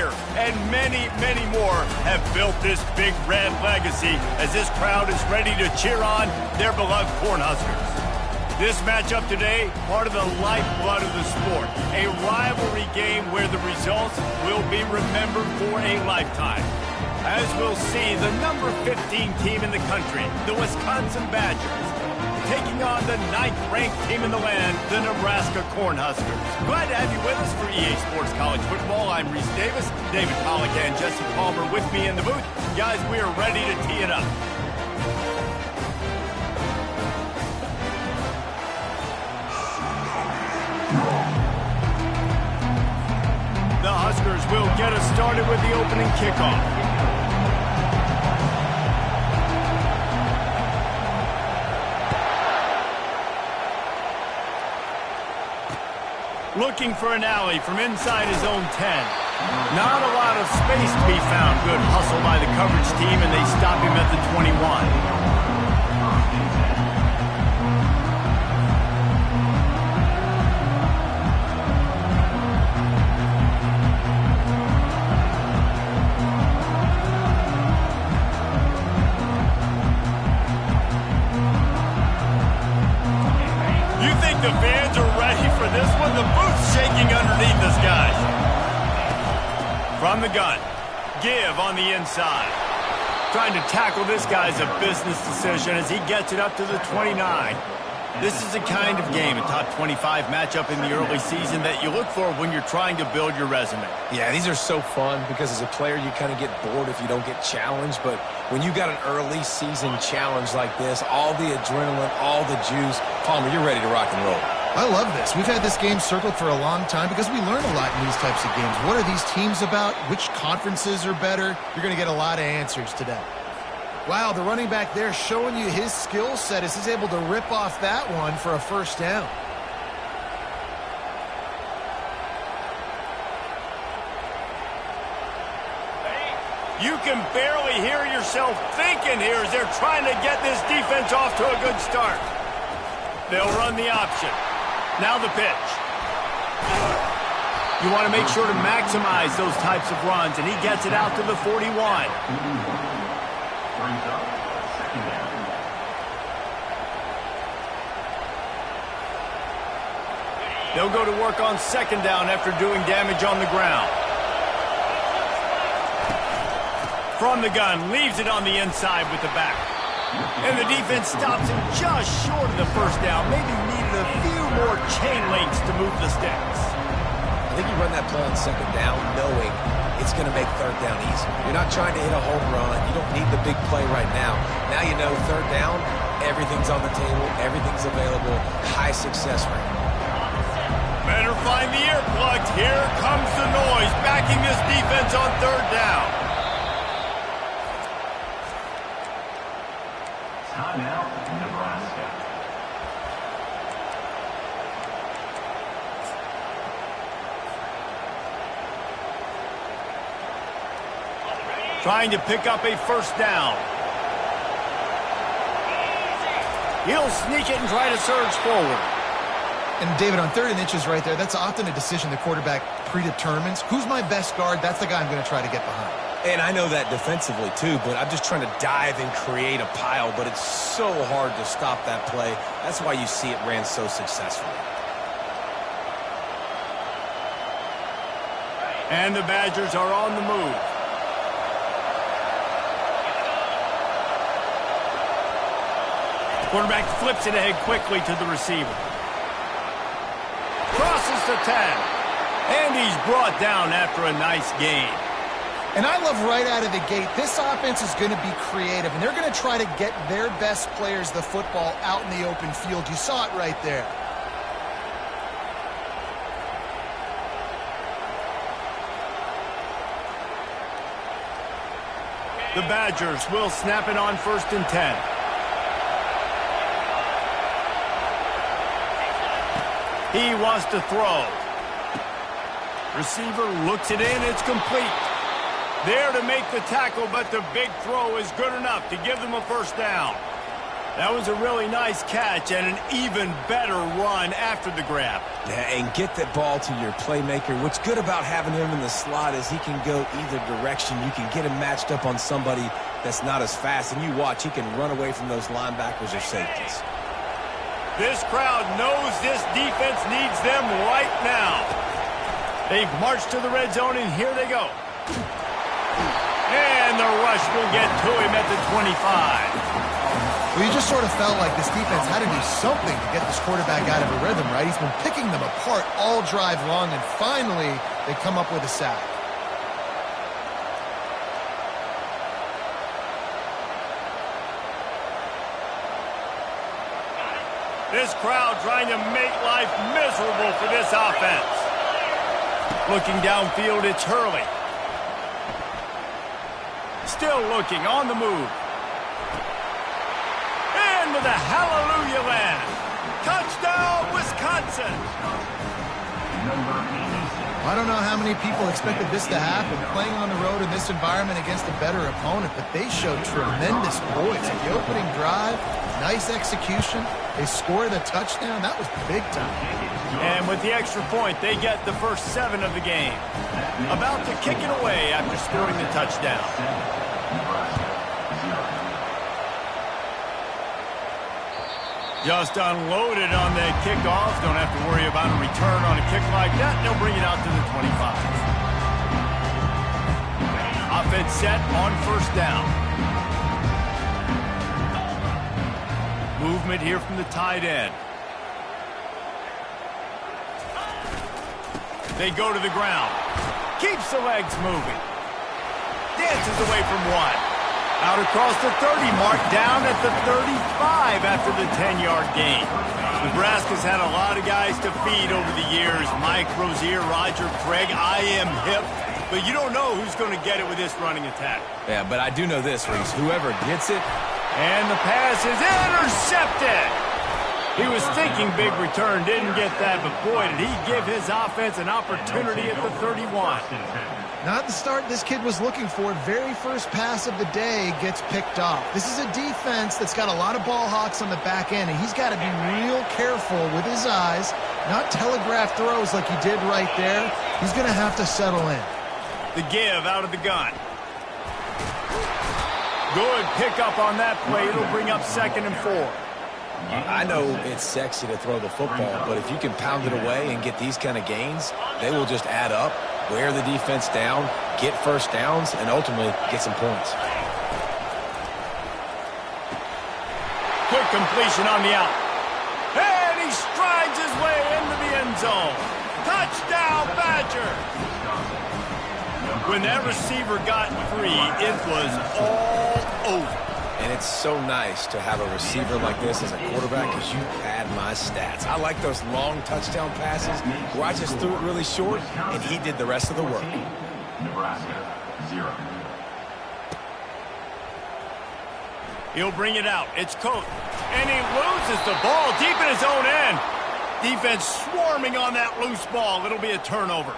Carter, and many, many more have built this Big Red legacy as this crowd is ready to cheer on their beloved Cornhuskers. This matchup today, part of the lifeblood of the sport, a rivalry game where the results will be remembered for a lifetime. As we'll see, the number 15 team in the country, the Wisconsin Badgers, taking on the 9th-ranked team in the land, the Nebraska Cornhuskers. Glad to have you with us for EA Sports College Football. I'm Reese Davis, David Pollack and Jesse Palmer with me in the booth. Guys, we are ready to tee it up. The Huskers will get us started with the opening kickoff. Looking for an alley from inside his own 10. Not a lot of space to be found. Good hustle by the coverage team, and they stop him at the 21. You think the fans are ready for this one? The booth's shaking underneath us, guys. From the gun, give on the inside. Trying to tackle this guy's a business decision as he gets it up to the 29. This is the kind of game, a top 25 matchup in the early season that you look for when you're trying to build your resume. Yeah, these are so fun because as a player you kind of get bored if you don't get challenged, but when you got an early season challenge like this, all the adrenaline, all the juice, Palmer, you're ready to rock and roll. I love this. We've had this game circled for a long time because we learn a lot in these types of games. What are these teams about? Which conferences are better? You're going to get a lot of answers today. Wow, the running back there showing you his skill set as he's able to rip off that one for a first down. You can barely hear yourself thinking here as they're trying to get this defense off to a good start. They'll run the option. Now the pitch. You want to make sure to maximize those types of runs, and he gets it out to the 41. They'll go to work on second down after doing damage on the ground. From the gun, leaves it on the inside with the back. And the defense stops him just short of the first down. Maybe needed a few more chain links to move the sticks. I think you run that play on second down knowing it's going to make third down easy. You're not trying to hit a home run. You don't need the big play right now. Now you know third down, everything's on the table, everything's available, high success rate. Better find the earplugs. Here comes the noise, backing this defense on third down. Timeout, Nebraska. Trying to pick up a first down. He'll sneak it and try to surge forward. And David, on 3rd and inches right there, that's often a decision the quarterback predetermines. Who's my best guard? That's the guy I'm going to try to get behind. And I know that defensively too, but I'm just trying to dive and create a pile, but it's so hard to stop that play. That's why you see it ran so successfully. And the Badgers are on the move. Quarterback flips it ahead quickly to the receiver. Crosses the 10. And he's brought down after a nice gain. And I love right out of the gate, this offense is going to be creative, and they're going to try to get their best players the football out in the open field. You saw it right there. The Badgers will snap it on 1st and 10. He wants to throw. Receiver looks it in. It's complete. There to make the tackle, but the big throw is good enough to give them a first down. That was a really nice catch and an even better run after the grab. Yeah, and get that ball to your playmaker. What's good about having him in the slot is he can go either direction. You can get him matched up on somebody that's not as fast, and you watch, he can run away from those linebackers or safeties. This crowd knows this defense needs them right now. They've marched to the red zone, and here they go. And the rush will get to him at the 25. Well, you just sort of felt like this defense had to do something to get this quarterback out of a rhythm, right? He's been picking them apart all drive long, and finally they come up with a sack. This crowd trying to make life miserable for this offense. Looking downfield, it's Hurley. Still looking, on the move. Into the hallelujah land. Touchdown, Wisconsin. I don't know how many people expected this to happen, playing on the road in this environment against a better opponent, but they showed tremendous poise. The opening drive, nice execution. They scored a touchdown. That was big time. And with the extra point, they get the first 7 of the game. About to kick it away after scoring the touchdown. Just unloaded on the kickoff. Don't have to worry about a return on a kick like that. They'll bring it out to the 25. Offense set on first down. Movement here from the tight end. They go to the ground. Keeps the legs moving. Dances away from one. Out across the 30 mark, down at the 35 after the 10-yard gain. Nebraska's had a lot of guys to feed over the years. Mike Rozier, Roger Craig, I am hip. But you don't know who's going to get it with this running attack. Yeah, but I do know this, Reese. Whoever gets it. And the pass is intercepted. He was thinking big return, didn't get that. But boy, did he give his offense an opportunity at the 31. Not the start this kid was looking for. Very first pass of the day gets picked off. This is a defense that's got a lot of ball hawks on the back end, and he's got to be real careful with his eyes, not telegraph throws like he did right there. He's going to have to settle in. The give out of the gun. Good pickup on that play. It'll bring up 2nd and 4. I know it's sexy to throw the football, but if you can pound it away and get these kind of gains, they will just add up, wear the defense down, get first downs, and ultimately get some points. Quick completion on the out. And he strides his way into the end zone. Touchdown, Badger! When that receiver got free, it was all over. And it's so nice to have a receiver like this as a quarterback because you pad my stats. I like those long touchdown passes where I just threw it really short and he did the rest of the work. Nebraska, 0. He'll bring it out. It's Coat. And he loses the ball deep in his own end. Defense swarming on that loose ball. It'll be a turnover.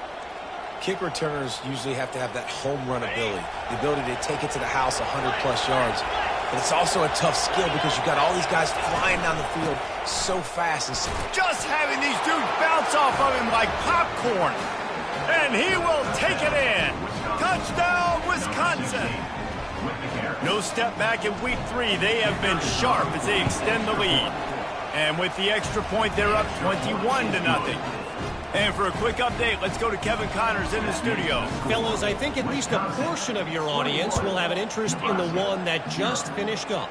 Kick returners usually have to have that home run ability, the ability to take it to the house 100-plus yards. But it's also a tough skill because you've got all these guys flying down the field so fast. And just having these dudes bounce off of him like popcorn. And he will take it in. Touchdown, Wisconsin. No step back in week 3. They have been sharp as they extend the lead. And with the extra point, they're up 21-0. And for a quick update, let's go to Kevin Connors in the studio. Fellas, I think at least a portion of your audience will have an interest in the one that just finished up.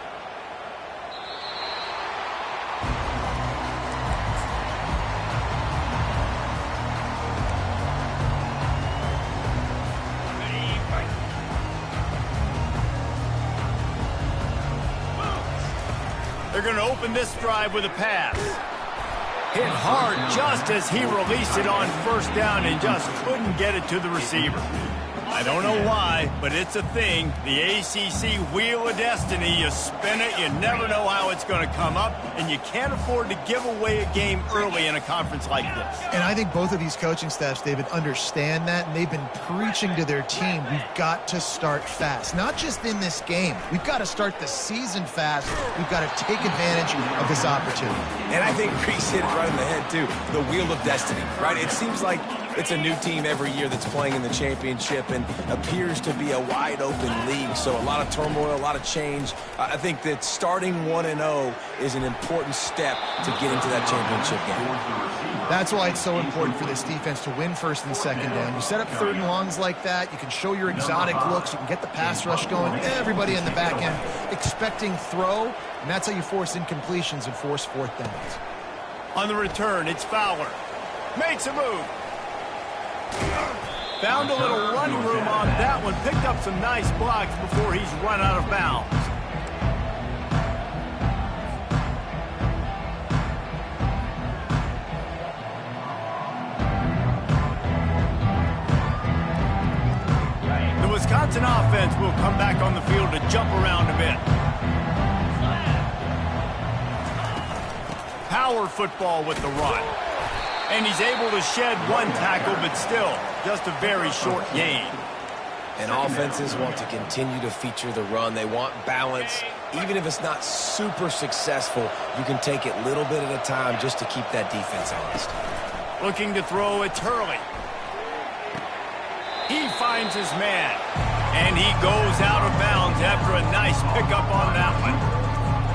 They're going to open this drive with a pass. Hit hard just as he released it on first down and just couldn't get it to the receiver. I don't know why, but it's a thing. The ACC Wheel of Destiny, you spin it, you never know how it's going to come up, and you can't afford to give away a game early in a conference like this. And I think both of these coaching staffs, David, understand that, and they've been preaching to their team, we've got to start fast. Not just in this game. We've got to start the season fast. We've got to take advantage of this opportunity. And I think Reese hit it right in the head, too. The Wheel of Destiny, right? It seems like it's a new team every year that's playing in the championship and appears to be a wide-open league. So a lot of turmoil, a lot of change. I think that starting 1-0 is an important step to get into that championship game. That's why it's so important for this defense to win first and second down. You set up third and longs like that, you can show your exotic looks, you can get the pass rush going, everybody in the back end expecting throw, and that's how you force incompletions and force fourth downs. On the return, it's Fowler. Makes a move. Found a little running room on that one. Picked up some nice blocks before he's run out of bounds. The Wisconsin offense will come back on the field to jump around a bit. Power football with the run. And he's able to shed one tackle, but still, just a very short gain. And offenses want to continue to feature the run. They want balance. Even if it's not super successful, you can take it little bit at a time just to keep that defense honest. Looking to throw, it's Hurley. He finds his man, and he goes out of bounds after a nice pickup on that one.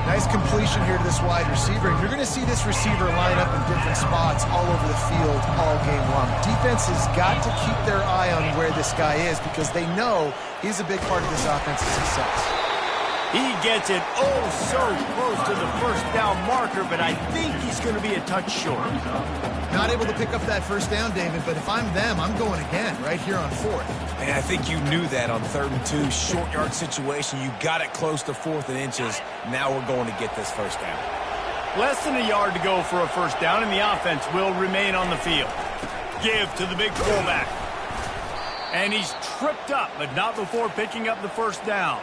Nice completion here to this wide receiver. And you're going to see this receiver line up in different spots all over the field all game long. Defense has got to keep their eye on where this guy is because they know he's a big part of this offense's success. He gets it oh so close to the first down marker, but I think he's going to be a touch short. Not able to pick up that first down, David, but if I'm them, I'm going again right here on fourth. And I think you knew that on 3rd and 2, short yard situation. You got it close to 4th and inches. Now we're going to get this first down. Less than a yard to go for a first down, and the offense will remain on the field. Give to the big fullback. And he's tripped up, but not before picking up the first down.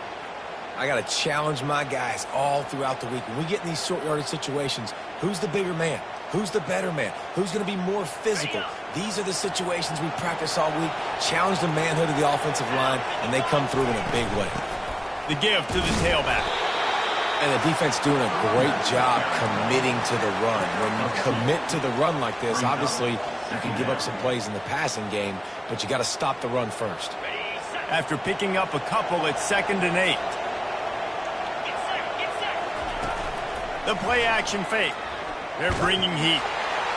I got to challenge my guys all throughout the week. When we get in these short yardage situations, who's the bigger man? Who's the better man? Who's going to be more physical? These are the situations we practice all week. Challenge the manhood of the offensive line, and they come through in a big way. The give to the tailback. And the defense doing a great job committing to the run. When you commit to the run like this, obviously you can give up some plays in the passing game, but you got to stop the run first. After picking up a couple, it's 2nd and 8. The play action fake. They're bringing heat.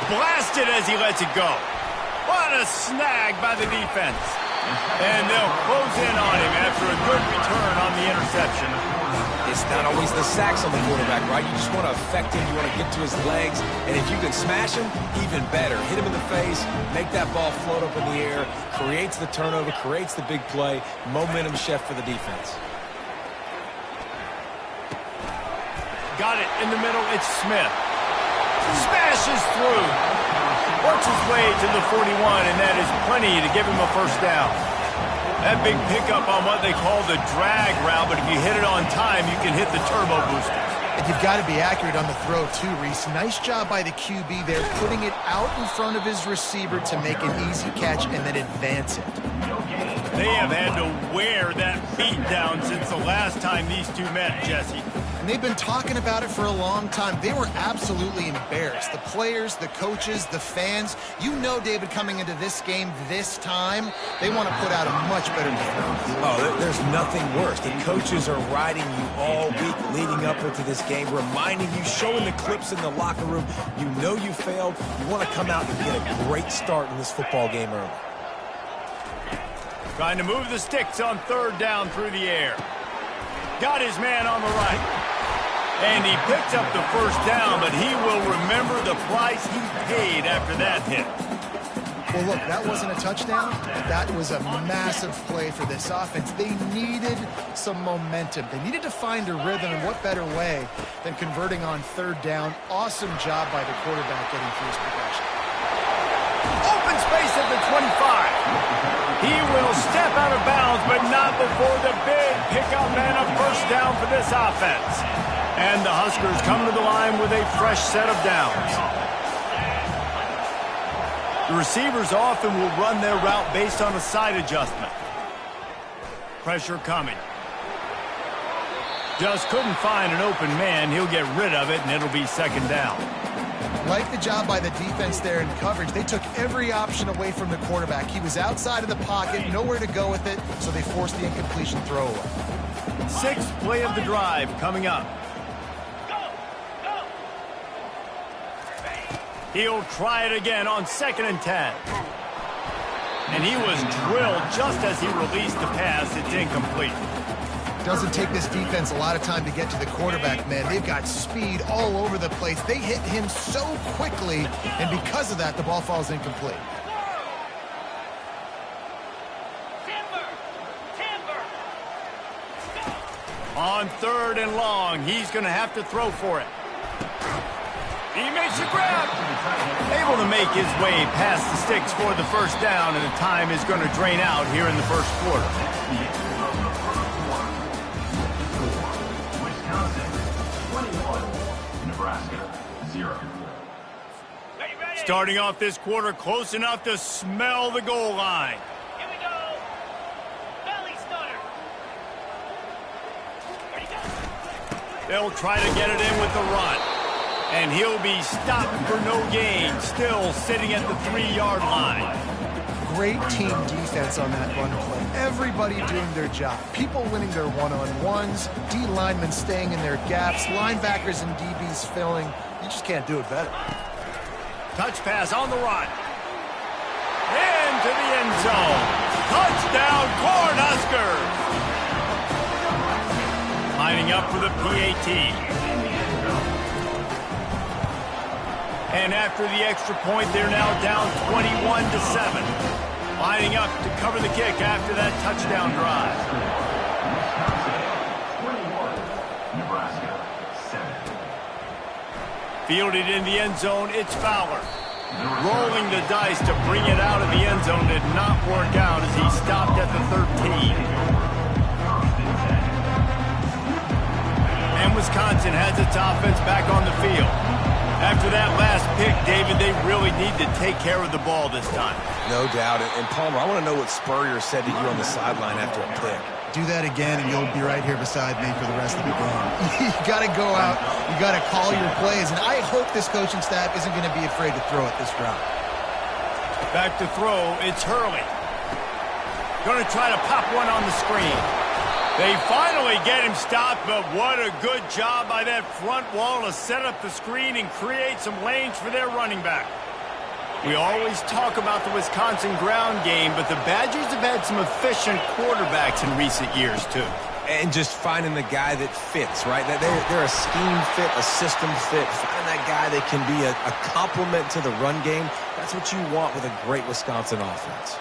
Blasted as he lets it go. What a snag by the defense. And they'll close in on him after a good return on the interception. It's not always the sacks on the quarterback, right? You just want to affect him. You want to get to his legs. And if you can smash him, even better. Hit him in the face, make that ball float up in the air, creates the turnover, creates the big play, momentum shift for the defense. Got it in the middle. It's Smith. Smashes through. Works his way to the 41, and that is plenty to give him a first down. That big pickup on what they call the drag route, but if you hit it on time, you can hit the turbo boosters. And you've got to be accurate on the throw, too, Reese. Nice job by the QB there, putting it out in front of his receiver to make an easy catch and then advance it. They have had to wear that beat down since the last time these two met, Jesse. And they've been talking about it for a long time. They were absolutely embarrassed. The players, the coaches, the fans. You know, David, coming into this game this time, they want to put out a much better performance. Oh, there's nothing worse. The coaches are riding you all week leading up into this game, reminding you, showing the clips in the locker room. You know you failed. You want to come out and get a great start in this football game early. Trying to move the sticks on 3rd down through the air. Got his man on the right. And he picks up the first down, but he will remember the price he paid after that hit. Well, look, that wasn't a touchdown. That was a massive play for this offense. They needed some momentum. They needed to find a rhythm, and what better way than converting on 3rd down. Awesome job by the quarterback getting through his progression. Open space at the 25. He will step out of bounds looking for the big pickup and a first down for this offense. And the Huskers come to the line with a fresh set of downs. The receivers often will run their route based on a side adjustment. Pressure coming. Just couldn't find an open man. He'll get rid of it, and it'll be second down. Like the job by the defense there in coverage. They took every option away from the quarterback. He was outside of the pocket, nowhere to go with it, so they forced the incompletion throwaway. Sixth play of the drive coming up. He'll try it again on 2nd and 10. And he was drilled just as he released the pass. It's incomplete. Doesn't take this defense a lot of time to get to the quarterback, man. They've got speed all over the place. They hit him so quickly, and because of that, the ball falls incomplete. On 3rd and long, he's going to have to throw for it. He makes the grab. Able to make his way past the sticks for the first down, and the time is going to drain out here in the first quarter. Starting off this quarter close enough to smell the goal line. Here we go. Belly starter. Ready, go. They'll try to get it in with the run. And he'll be stopped for no gain, still sitting at the 3-yard line. Great team defense on that run play. Everybody doing their job. People winning their one-on-ones, D linemen staying in their gaps, linebackers and DBs filling. You just can't do it better. Touch pass on the run. Into the end zone. Touchdown, Cornhuskers! Lining up for the PAT. And after the extra point, they're now down 21-7. Lining up to cover the kick after that touchdown drive. Fielded in the end zone, it's Fowler. Rolling the dice to bring it out of the end zone did not work out as he stopped at the 13. And Wisconsin has its offense back on the field. After that last pick, David, they really need to take care of the ball this time. No doubt. And Palmer, I want to know what Spurrier said to you on the sideline after a pick. Do that again, and you'll be right here beside me for the rest of the game. You got to go out. You got to call your plays, and I hope this coaching staff isn't going to be afraid to throw it this drive. Back to throw, it's Hurley. Going to try to pop one on the screen. They finally get him stopped, but what a good job by that front wall to set up the screen and create some lanes for their running back. We always talk about the Wisconsin ground game, but the Badgers have had some efficient quarterbacks in recent years, too. And just finding the guy that fits, right? They're a scheme fit, a system fit. Finding that guy that can be a complement to the run game, that's what you want with a great Wisconsin offense.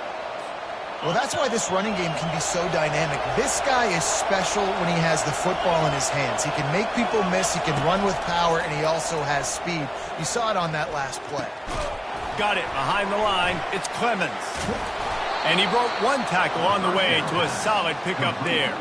Well, that's why this running game can be so dynamic. This guy is special when he has the football in his hands. He can make people miss, he can run with power, and he also has speed. You saw it on that last play. Got it behind the line. It's Clemens. And he broke one tackle on the way to a solid pickup there.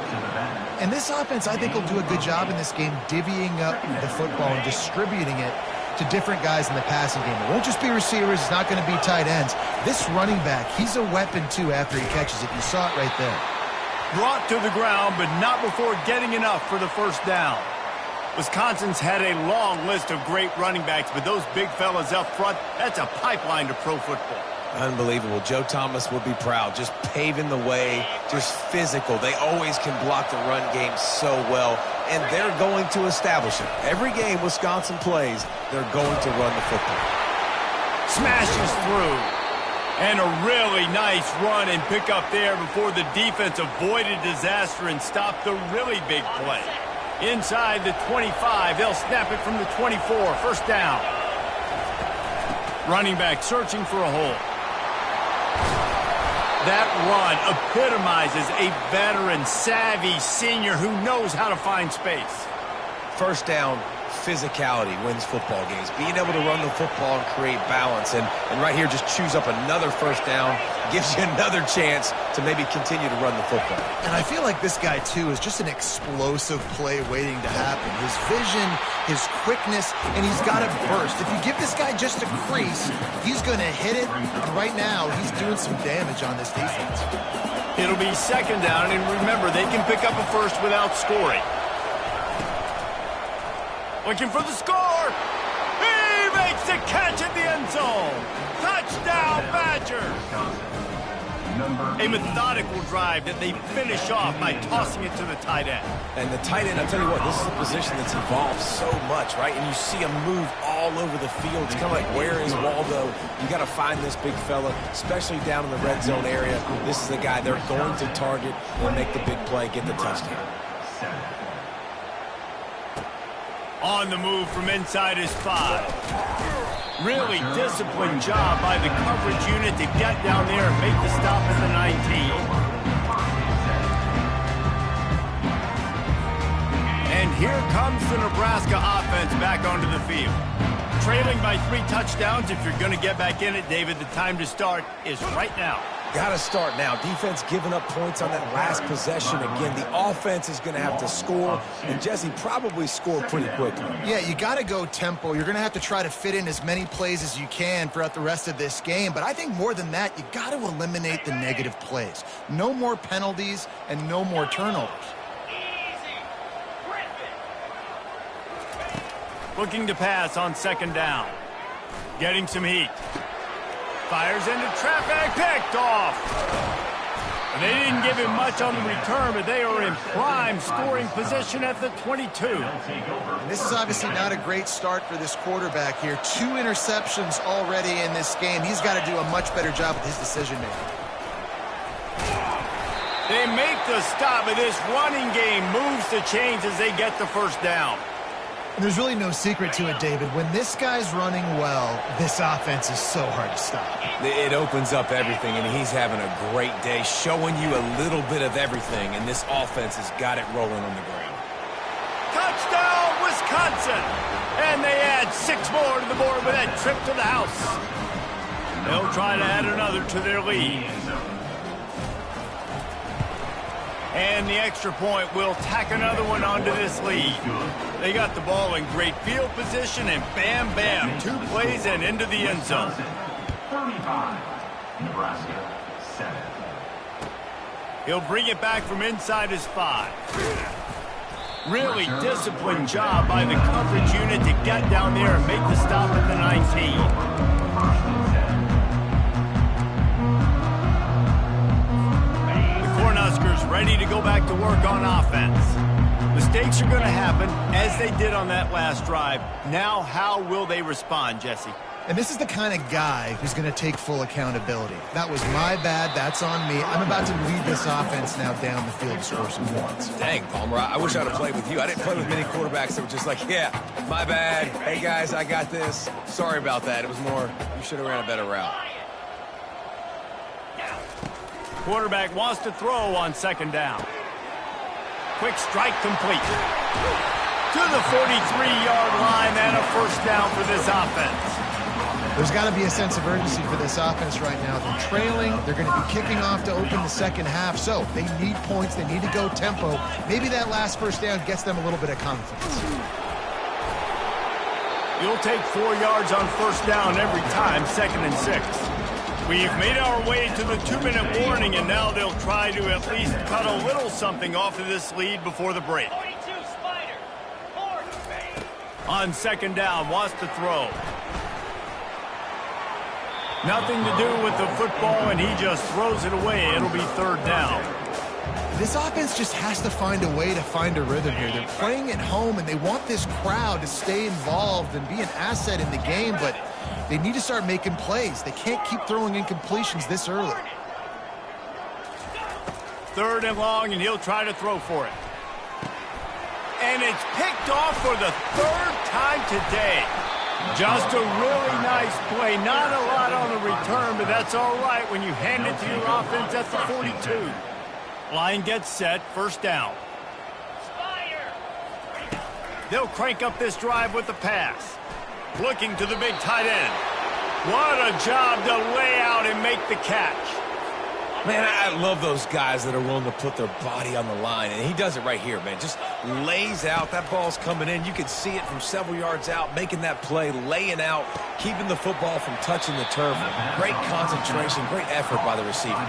And this offense, I think, will do a good job in this game divvying up the football and distributing it to different guys in the passing game. It won't just be receivers. It's not going to be tight ends. This running back, he's a weapon, too, after he catches it. You saw it right there. Brought to the ground, but not before getting enough for the first down. Wisconsin's had a long list of great running backs, but those big fellas up front, that's a pipeline to pro football. Unbelievable. Joe Thomas would be proud. Just paving the way, just physical. They always can block the run game so well, and they're going to establish it. Every game Wisconsin plays, they're going to run the football. Smashes through. And a really nice run and pick up there before the defense avoided disaster and stopped the really big play. Inside the 25, they'll snap it from the 24. First down. Running back searching for a hole. That run epitomizes a veteran, savvy senior who knows how to find space. First down, physicality wins football games. Being able to run the football and create balance. And right here, just choose up another first down gives you another chance to maybe continue to run the football. And I feel like this guy, too, is just an explosive play waiting to happen. His vision, his quickness, and he's got it burst. If you give this guy just a crease, he's going to hit it. And right now, he's doing some damage on this defense. It'll be second down, and remember, they can pick up a first without scoring. Looking for the score. He makes the catch at the end zone. Touchdown, Badgers. A methodical drive that they finish off by tossing it to the tight end. And the tight end, I'll tell you what, this is a position that's evolved so much, right? And you see him move all over the field. It's kind of like, where is Waldo? You got to find this big fella, especially down in the red zone area. This is the guy they're going to target and make the big play, get the touchdown. On the move from inside his 5. Really disciplined job by the coverage unit to get down there and make the stop at the 19. And here comes the Nebraska offense back onto the field. Trailing by 3 touchdowns. If you're going to get back in it, David, the time to start is right now. Got to start now. Defense giving up points on that last possession. Again, the offense is going to have to score, and Jesse probably scored pretty quickly. Yeah, you got to go tempo. You're going to have to try to fit in as many plays as you can throughout the rest of this game. But I think more than that, you got to eliminate the negative plays. No more penalties and no more turnovers. Looking to pass on second down. Getting some heat. Fires into traffic, picked off. They didn't give him much on the return, but they are in prime scoring position at the 22. And this is obviously not a great start for this quarterback here. 2 interceptions already in this game. He's got to do a much better job with his decision-making. They make the stop, but this running game moves the chains as they get the first down. And there's really no secret to it, David. When this guy's running well, this offense is so hard to stop. It opens up everything, and he's having a great day, showing you a little bit of everything, and this offense has got it rolling on the ground. Touchdown, Wisconsin! And they add 6 more to the board with that trip to the house. They'll try to add another to their lead. And the extra point will tack another one onto this lead. They got the ball in great field position, and bam, bam, 2 plays and into the end zone. 35, Nebraska, 7. He'll bring it back from inside his 5. Really disciplined job by the coverage unit to get down there and make the stop at the 19. Huskers ready to go back to work on offense. Mistakes are going to happen, as they did on that last drive. Now, how will they respond, Jesse? And this is the kind of guy who's going to take full accountability. That was my bad. That's on me. I'm about to lead this offense now down the field to score some points. Dang, Palmer, I wish I'd have played with you. I didn't play with many quarterbacks that were just like, yeah, my bad. Hey, guys, I got this. Sorry about that. It was more, you should have ran a better route. Quarterback wants to throw on second down. Quick strike complete. To the 43-yard line and a first down for this offense. There's got to be a sense of urgency for this offense right now. They're trailing. They're going to be kicking off to open the second half. So they need points. They need to go tempo. Maybe that last first down gets them a little bit of confidence. You'll take 4 yards on first down every time, 2nd and 6. We've made our way to the 2-minute warning, and now they'll try to at least cut a little something off of this lead before the break. 42 Spider. On second down, wants to throw. Nothing to do with the football, and he just throws it away. It'll be third down. This offense just has to find a way to find a rhythm here. They're playing at home, and they want this crowd to stay involved and be an asset in the game, but they need to start making plays. They can't keep throwing incompletions this early. 3rd and long, and he'll try to throw for it. And it's picked off for the 3rd time today. Just a really nice play. Not a lot on the return, but that's all right when you hand it to your offense at the 42. Line gets set, first down. They'll crank up this drive with the pass. Looking to the big tight end. What a job to lay out and make the catch. Man, I love those guys that are willing to put their body on the line, and he does it right here, man. Just lays out. That ball's coming in. You can see it from several yards out, making that play, laying out, keeping the football from touching the turf. Great concentration, great effort by the receiver.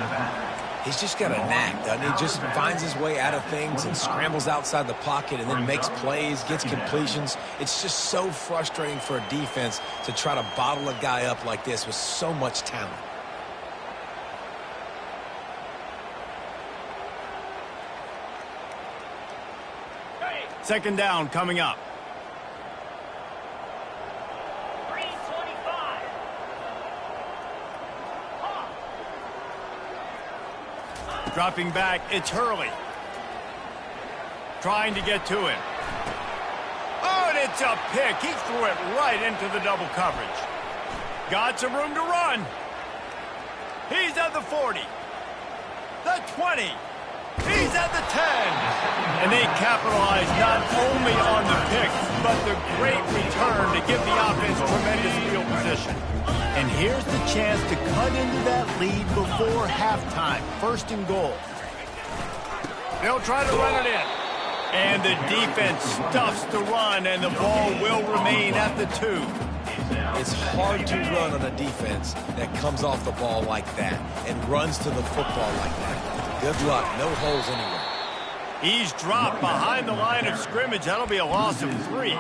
He's just got a knack, doesn't he? Just finds his way out of things and scrambles outside the pocket and then makes plays, gets completions. It's just so frustrating for a defense to try to bottle a guy up like this with so much talent. Second down coming up. 325. Dropping back, it's Hurley. Trying to get to him. Oh, and it's a pick. He threw it right into the double coverage. Got some room to run. He's at the 40. The 20. He's at the 10. And they capitalize not only on the pick, but the great return to give the offense tremendous field position. And here's the chance to cut into that lead before halftime. First and goal. They'll try to run it in. And the defense stuffs the run, and the ball will remain at the 2. It's hard to run on a defense that comes off the ball like that and runs to the football like that. Good luck. No holes anywhere. He's dropped behind the line of scrimmage. That'll be a loss of 3.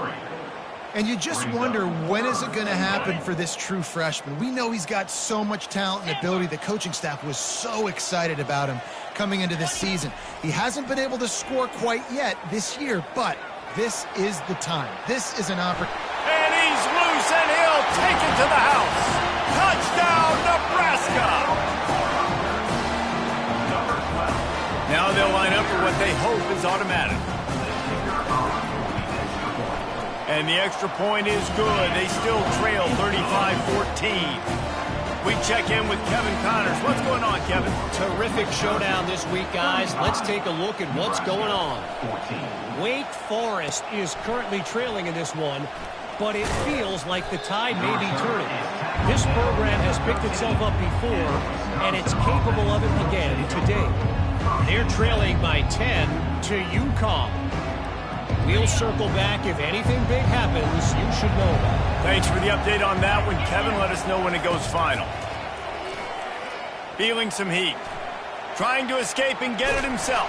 And you just wonder, when is it going to happen for this true freshman? We know he's got so much talent and ability. The coaching staff was so excited about him coming into this season. He hasn't been able to score quite yet this year, but this is the time. This is an opportunity. And he's loose, and he'll take it to the house. Touchdown, Nebraska! Now they'll line up for what they hope is automatic. And the extra point is good. They still trail 35-14. We check in with Kevin Connors. What's going on, Kevin? Terrific showdown this week, guys. Let's take a look at what's going on. Wake Forest is currently trailing in this one, but it feels like the tide may be turning. This program has picked itself up before, and it's capable of it again today. They're trailing by 10 to Ncaa. We'll circle back. If anything big happens, you should know about it. Thanks for the update on that one, Kevin. Let us know when it goes final. Feeling some heat. Trying to escape and get it himself.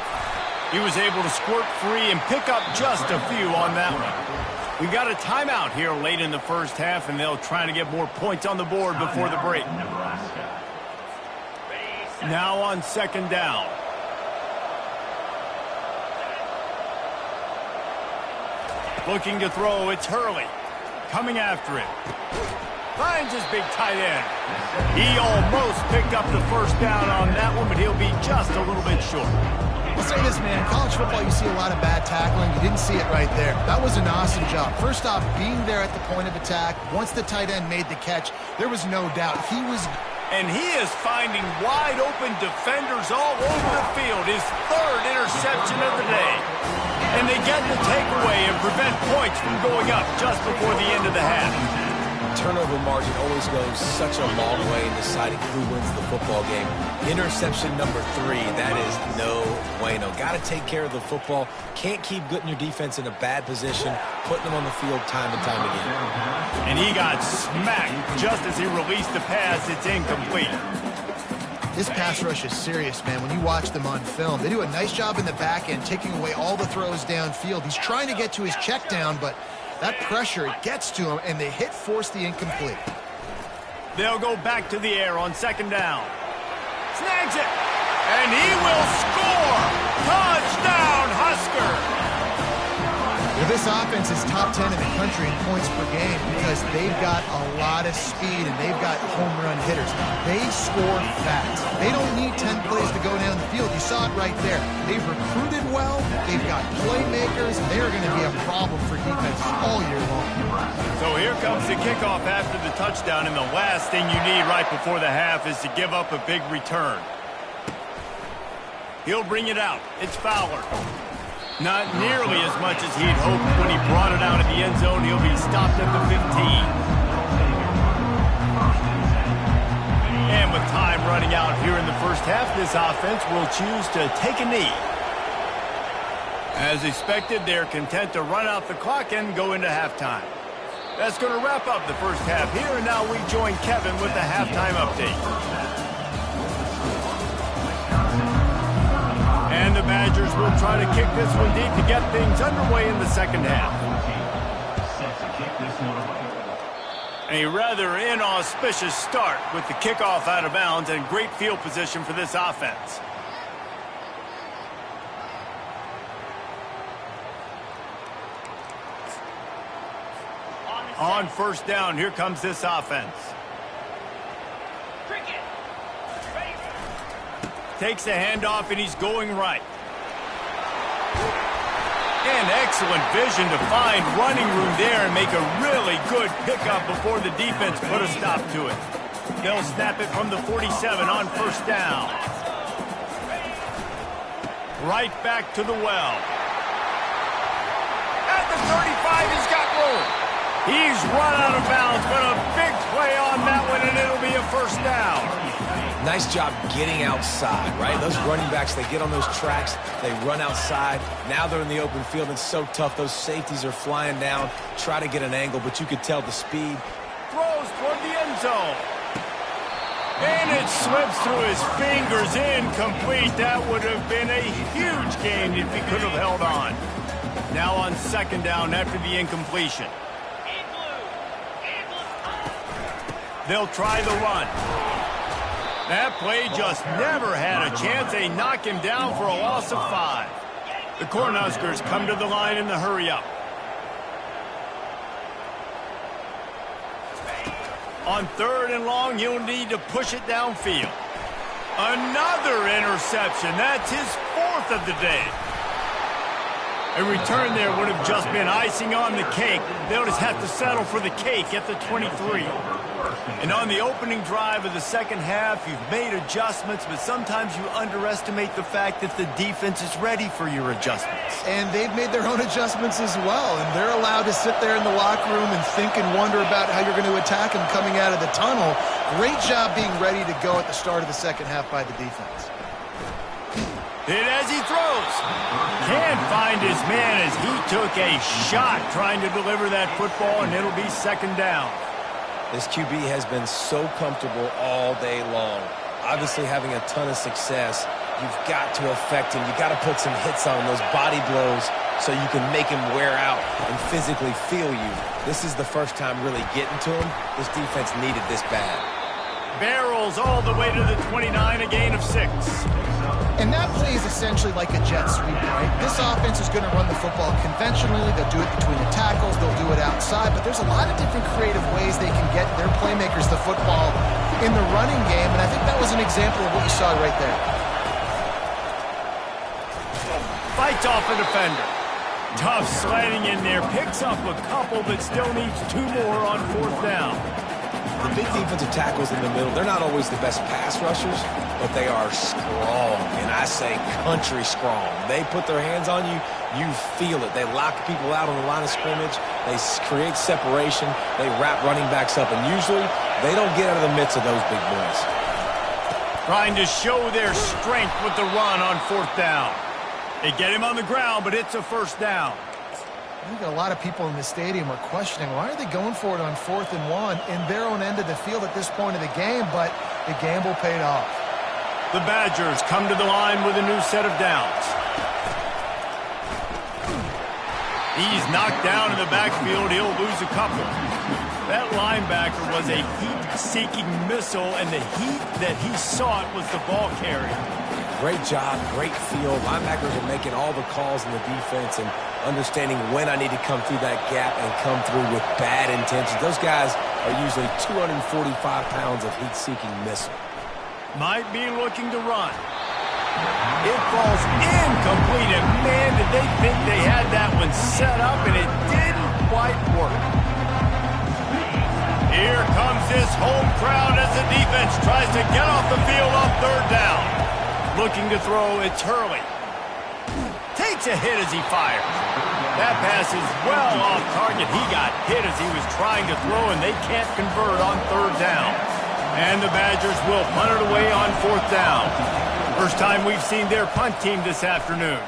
He was able to squirt free and pick up just a few on that one. We got a timeout here late in the first half, and they'll try to get more points on the board before the break. Now on second down. Looking to throw, it's Hurley. Coming after it. Finds his big tight end. He almost picked up the first down on that one, but he'll be just a little bit short. I'll say this, man. In college football, you see a lot of bad tackling. You didn't see it right there. That was an awesome job. First off, being there at the point of attack. Once the tight end made the catch, there was no doubt he was... And he is finding wide-open defenders all over the field. His third interception of the day. And they get the takeaway and prevent points from going up just before the end of the half. Turnover margin always goes such a long way in deciding who wins the football game. Interception number 3, that is no bueno. Got to take care of the football. Can't keep putting your defense in a bad position, putting them on the field time and time again. And he got smacked just as he released the pass. It's incomplete. This pass rush is serious, man. When you watch them on film, they do a nice job in the back end, taking away all the throws downfield. He's trying to get to his check down, but that pressure, it gets to him, and the hit forced the incomplete. They'll go back to the air on second down. Snags it, and he will score! Touchdown, Husker! This offense is top 10 in the country in points per game because they've got a lot of speed and they've got home run hitters. They score fast. They don't need 10 plays to go down the field. You saw it right there. They've recruited well. They've got playmakers. They're going to be a problem for defense all year long. So here comes the kickoff after the touchdown, and the last thing you need right before the half is to give up a big return. He'll bring it out. It's Fowler. Not nearly as much as he'd hoped when he brought it out of the end zone. He'll be stopped at the 15. And with time running out here in the first half. This offense will choose to take a knee. As expected, they're content to run out the clock and go into halftime. That's going to wrap up the first half here, and now we join Kevin with the halftime update. And the Badgers will try to kick this one deep to get things underway in the second half. A rather inauspicious start with the kickoff out of bounds and great field position for this offense. On first down, here comes this offense. Takes the handoff, and he's going right. And excellent vision to find running room there and make a really good pickup before the defense put a stop to it. They'll snap it from the 47 on first down. Right back to the well. At the 35, he's got room. He's run out of bounds, but a big play on that one, and it'll be a first down. Nice job getting outside, right? Those running backs, they get on those tracks, they run outside. Now they're in the open field. It's so tough. Those safeties are flying down, try to get an angle, but you could tell the speed. Throws toward the end zone. And it slips through his fingers, incomplete. That would have been a huge gain if he could have held on. Now on second down after the incompletion. They'll try the run. That play just never had a chance. They knock him down for a loss of 5. The Cornhuskers come to the line in the hurry-up. On third and long, he'll need to push it downfield. Another interception. That's his 4th of the day. A return there would have just been icing on the cake. They'll just have to settle for the cake at the 23. And on the opening drive of the second half, you've made adjustments, but sometimes you underestimate the fact that the defense is ready for your adjustments. And they've made their own adjustments as well, and they're allowed to sit there in the locker room and think and wonder about how you're going to attack them coming out of the tunnel. Great job being ready to go at the start of the second half by the defense. Hit as he throws. Can't find his man as he took a shot trying to deliver that football, and it'll be second down. This QB has been so comfortable all day long. Obviously having a ton of success. You've got to affect him. You've got to put some hits on him, those body blows, so you can make him wear out and physically feel you. This is the first time really getting to him. This defense needed this bad. Barrels all the way to the 29, a gain of 6. And that play is essentially like a jet sweep, right? This offense is going to run the football conventionally. They'll do it between the tackles. They'll do it outside. But there's a lot of different creative ways they can get their playmakers the football in the running game. And I think that was an example of what you saw right there. Fights off a defender. Tough sliding in there. Picks up a couple, but still needs 2 more on fourth down. The big defensive tackles in the middle, they're not always the best pass rushers, but they are strong, and I say country strong. They put their hands on you, you feel it. They lock people out on the line of scrimmage. They create separation. They wrap running backs up, and usually they don't get out of the midst of those big boys. Trying to show their strength with the run on fourth down. They get him on the ground, but it's a first down. I think a lot of people in the stadium are questioning, why are they going for it on 4th and 1 in their own end of the field at this point of the game, but the gamble paid off. The Badgers come to the line with a new set of downs. He's knocked down in the backfield. He'll lose a couple. That linebacker was a heat-seeking missile, and the heat that he sought was the ball carrier. Great job, great field. Linebackers are making all the calls in the defense and understanding when I need to come through that gap and come through with bad intentions. Those guys are usually 245 pounds of heat-seeking missile. Might be looking to run. It falls incomplete, and man, did they think they had that one set up, and it didn't quite work. Here comes this home crowd as the defense tries to get off the field on third down. Looking to throw, it's Hurley. Takes a hit as he fires. That pass is well off target. He got hit as he was trying to throw, and they can't convert on third down. And the Badgers will punt it away on 4th down. First time we've seen their punt team this afternoon.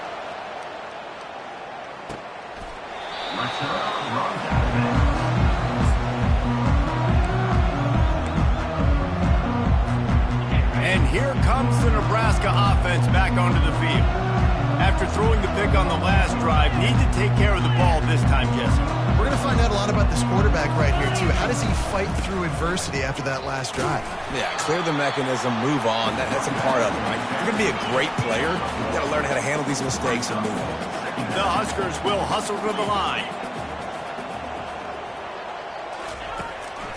And here comes the Nebraska offense back onto the field. After throwing the pick on the last drive, need to take care of the ball this time, Jesse. We're going to find out a lot about this quarterback right here, too. How does he fight through adversity after that last drive? Yeah, clear the mechanism, move on. That's a part of it, right? If you're going to be a great player, you've got to learn how to handle these mistakes and move on. The Huskers will hustle to the line.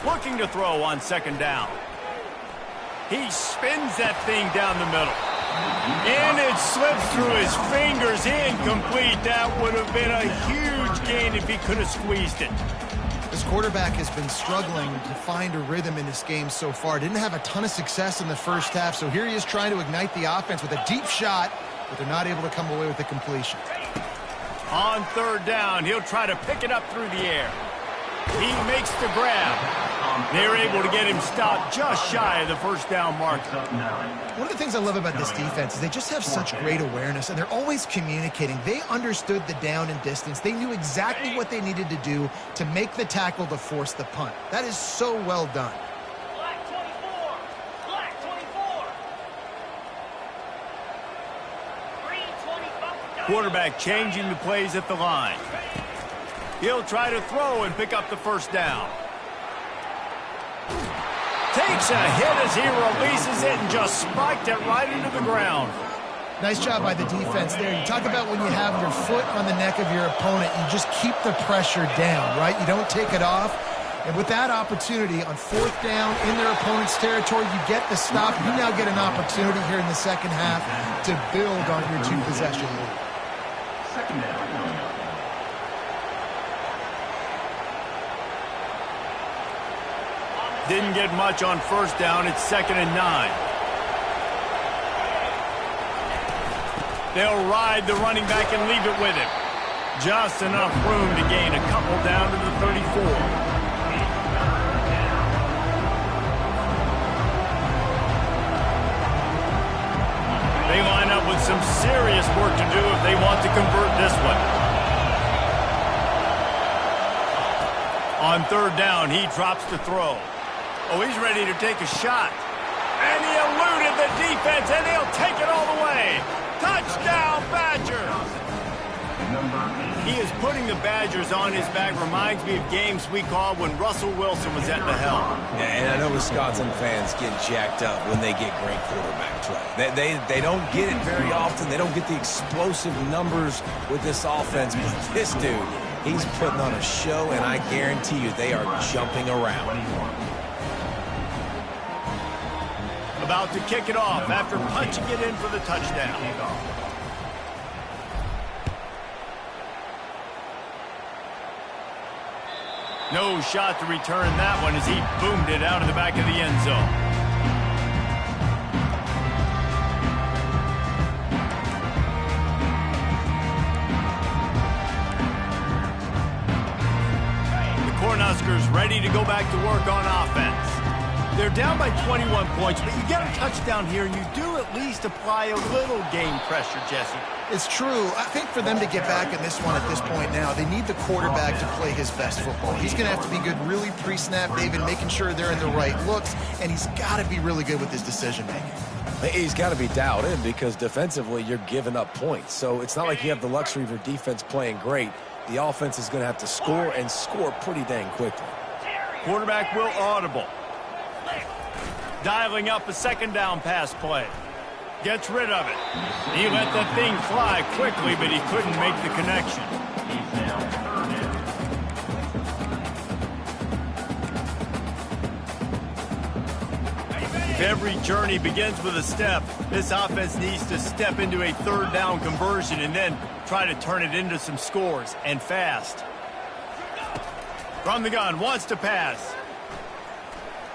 Looking to throw on 2nd down. He spins that thing down the middle. And it slips through his fingers, incomplete. That would have been a huge gain if he could have squeezed it. This quarterback has been struggling to find a rhythm in this game so far. Didn't have a ton of success in the first half, so here he is trying to ignite the offense with a deep shot, but they're not able to come away with the completion. On 3rd down, he'll try to pick it up through the air. He makes the grab. They're able to get him stopped just shy of the 1st down marker. One of the things I love about this defense is they just have such great awareness, and they're always communicating. They understood the down and distance. They knew exactly what they needed to do to make the tackle to force the punt. That is so well done. Black 24. Black 24. Green 25. Quarterback changing the plays at the line. He'll try to throw and pick up the 1st down. Takes a hit as he releases it and just spiked it right into the ground. Nice job by the defense there. You talk about when you have your foot on the neck of your opponent, you just keep the pressure down, right? You don't take it off. And with that opportunity on 4th down in their opponent's territory, you get the stop. You now get an opportunity here in the second half to build on your 2-possession lead. 2nd down. Didn't get much on 1st down. It's 2nd and 9. They'll ride the running back and leave it with him. Just enough room to gain a couple down to the 34. They line up with some serious work to do if they want to convert this one. On 3rd down, he drops the throw. Oh, he's ready to take a shot. And he eluded the defense, and he'll take it all the way. Touchdown, Badgers! He is putting the Badgers on his back. Reminds me of games we called when Russell Wilson was at the helm. Yeah, and I know Wisconsin fans get jacked up when they get great quarterback play. They don't get it very often. They don't get the explosive numbers with this offense. But this dude, he's putting on a show, and I guarantee you they are jumping around. About to kick it off after punching it in for the touchdown. No shot to return that one as he boomed it out of the back of the end zone. The Cornhuskers ready to go back to work on offense. They're down by 21 points, but you get a touchdown here, and you do at least apply a little game pressure, Jesse. It's true. I think for them to get back in this one at this point now, they need the quarterback to play his best football. He's going to have to be good really pre-snap, David, making sure they're in the right looks, and he's got to be really good with his decision-making. He's got to be dialed in because defensively you're giving up points. So it's not like you have the luxury of your defense playing great. The offense is going to have to score and score pretty dang quickly. Quarterback will audible. Dialing up a 2nd down pass play. Gets rid of it. He let that thing fly quickly, but he couldn't make the connection. If every journey begins with a step, this offense needs to step into a 3rd down conversion and then try to turn it into some scores, and fast. From the gun, wants to pass.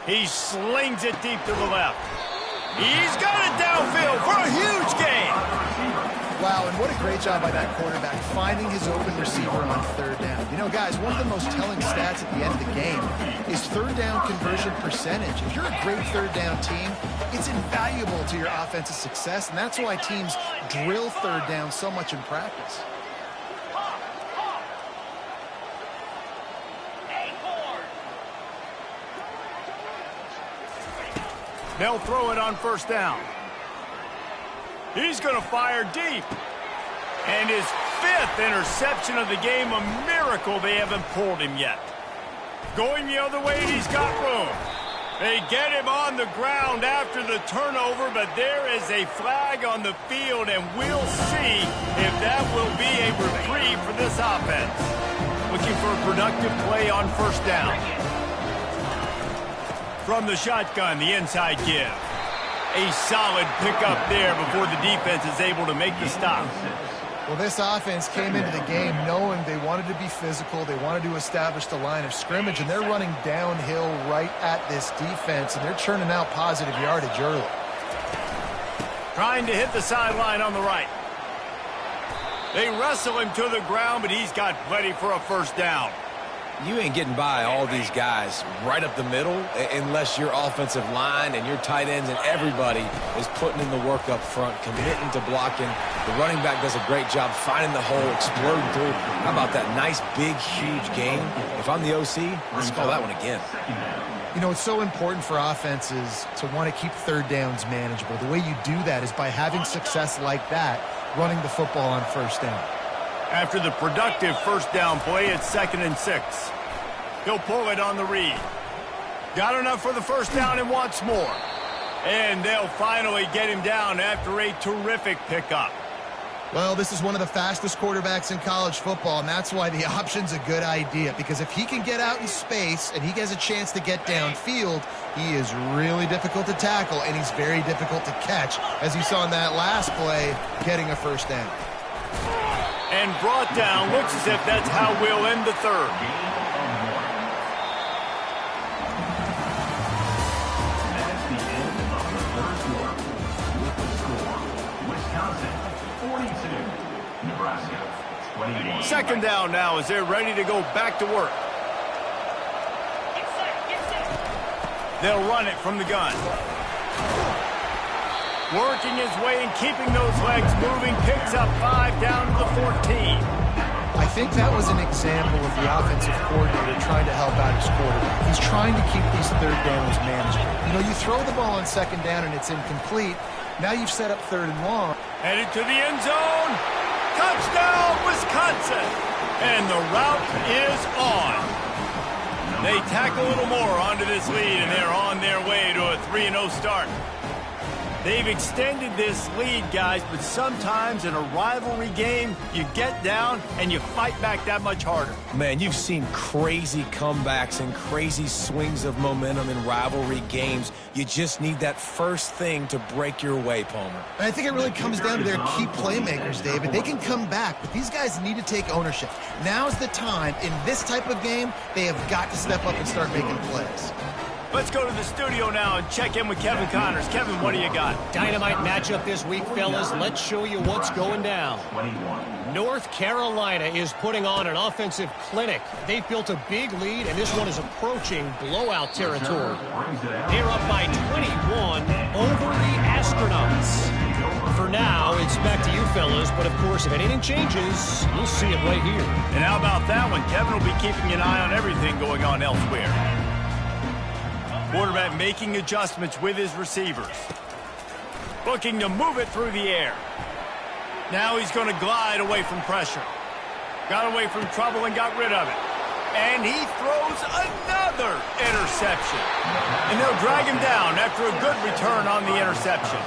He slings it deep to the left. He's got it downfield for a huge gain. Wow, and what a great job by that quarterback finding his open receiver on third down. You know, guys, one of the most telling stats at the end of the game is third down conversion percentage. If you're a great third down team, it's invaluable to your offensive success, and that's why teams drill third down so much in practice. They'll throw it on first down. He's going to fire deep. And his 5th interception of the game, a miracle they haven't pulled him yet. Going the other way, and he's got room. They get him on the ground after the turnover, but there is a flag on the field, and we'll see if that will be a reprieve for this offense. Looking for a productive play on first down. From the shotgun, the inside give. A solid pickup there before the defense is able to make the stop. Well, this offense came into the game knowing they wanted to be physical, they wanted to establish the line of scrimmage, and they're running downhill right at this defense, and they're churning out positive yardage early. Trying to hit the sideline on the right. They wrestle him to the ground, but he's got plenty for a first down. You ain't getting by all these guys right up the middle unless your offensive line and your tight ends and everybody is putting in the work up front, committing to blocking. The running back does a great job finding the hole, exploding through. How about that nice, big, huge game? If I'm the OC, let's call that one again. You know, it's so important for offenses to want to keep third downs manageable. The way you do that is by having success like that, running the football on first down. After the productive first down play, it's 2nd and 6. He'll pull it on the read. Got enough for the first down and wants more. And they'll finally get him down after a terrific pickup. Well, this is one of the fastest quarterbacks in college football, and that's why the option's a good idea. Because if he can get out in space and he has a chance to get downfield, he is really difficult to tackle, and he's very difficult to catch, as you saw in that last play, getting a first down. And brought down. Looks as if that's how we'll end the third. That's the end of the third quarter. With the score, Wisconsin 42, Nebraska 21. 2nd down now as they're ready to go back to work. Get set, get set. They'll run it from the gun. Working his way and keeping those legs moving. Picks up 5 down to the 14. I think that was an example of the offensive coordinator trying to help out his quarterback. He's trying to keep these third downs manageable. You know, you throw the ball on 2nd down and it's incomplete. Now you've set up 3rd and long. Headed to the end zone. Touchdown, Wisconsin. And the route is on. They tack a little more onto this lead, and they're on their way to a 3-0 start. They've extended this lead, guys, but sometimes in a rivalry game, you get down and you fight back that much harder. Man, you've seen crazy comebacks and crazy swings of momentum in rivalry games. You just need that first thing to break your way, Palmer. And I think it really comes down to their key playmakers, David. They can come back, but these guys need to take ownership. Now's the time. In this type of game, they have got to step up and start making plays. Let's go to the studio now and check in with Kevin Connors. Kevin, what do you got? Dynamite matchup this week, fellas. Let's show you what's going down. 21. North Carolina is putting on an offensive clinic. They've built a big lead, and this one is approaching blowout territory. They're up by 21 over the Astronauts. For now, it's back to you, fellas, but of course, if anything changes, you'll see it right here. And how about that one? Kevin will be keeping an eye on everything going on elsewhere. Quarterback making adjustments with his receivers. Looking to move it through the air. Now he's going to glide away from pressure. Got away from trouble and got rid of it. And he throws another interception. And they'll drag him down after a good return on the interception.